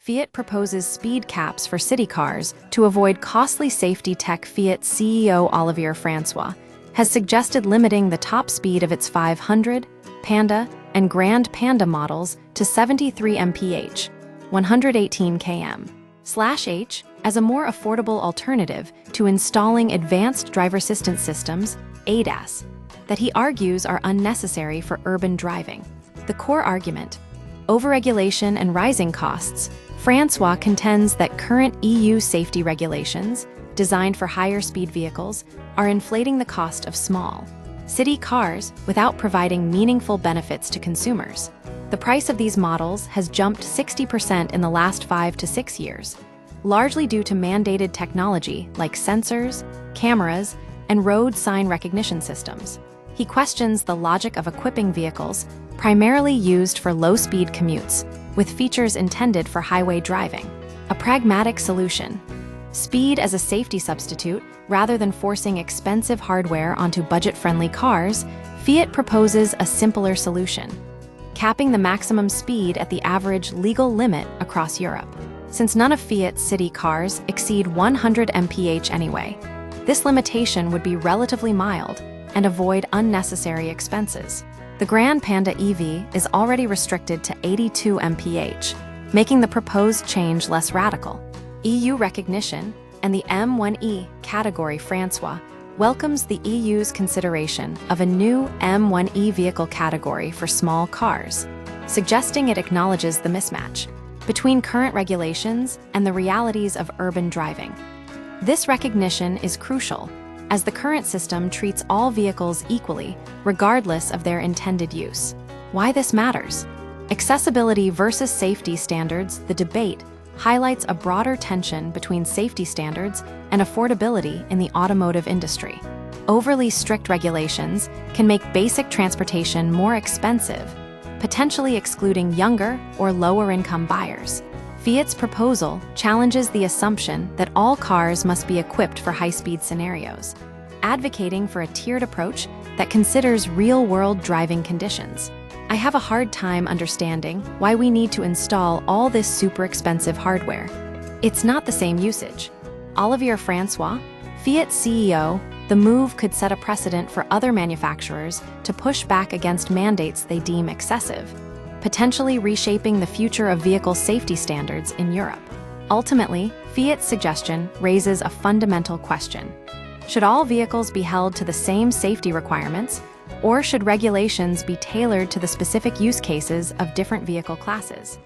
Fiat proposes speed caps for city cars to avoid costly safety tech. Fiat CEO Olivier Francois has suggested limiting the top speed of its 500, Panda, and Grand Panda models to 73 mph, 118 km/h, as a more affordable alternative to installing advanced driver assistance systems, ADAS, that he argues are unnecessary for urban driving. The core argument: overregulation and rising costs. Francois contends that current EU safety regulations, designed for higher speed vehicles, are inflating the cost of small city cars without providing meaningful benefits to consumers. The price of these models has jumped 60% in the last 5 to 6 years, largely due to mandated technology like sensors, cameras, and road sign recognition systems. He questions the logic of equipping vehicles primarily used for low-speed commutes with features intended for highway driving. A pragmatic solution: speed as a safety substitute rather than forcing expensive hardware onto budget-friendly cars. Fiat proposes a simpler solution: capping the maximum speed at the average legal limit across Europe. Since none of Fiat's city cars exceed 100 mph anyway, this limitation would be relatively mild and avoid unnecessary expenses. The Grand Panda EV is already restricted to 82 mph, making the proposed change less radical. EU recognition and the M1E category. Francois welcomes the EU's consideration of a new M1E vehicle category for small cars, suggesting it acknowledges the mismatch between current regulations and the realities of urban driving. This recognition is crucial, as the current system treats all vehicles equally, regardless of their intended use. Why this matters? Accessibility versus safety standards. The debate highlights a broader tension between safety standards and affordability in the automotive industry. Overly strict regulations can make basic transportation more expensive, potentially excluding younger or lower-income buyers. Fiat's proposal challenges the assumption that all cars must be equipped for high-speed scenarios, advocating for a tiered approach that considers real-world driving conditions. I have a hard time understanding why we need to install all this super expensive hardware. It's not the same usage. Olivier Francois, Fiat CEO, the move could set a precedent for other manufacturers to push back against mandates they deem excessive, potentially reshaping the future of vehicle safety standards in Europe. Ultimately, Fiat's suggestion raises a fundamental question: should all vehicles be held to the same safety requirements, or should regulations be tailored to the specific use cases of different vehicle classes?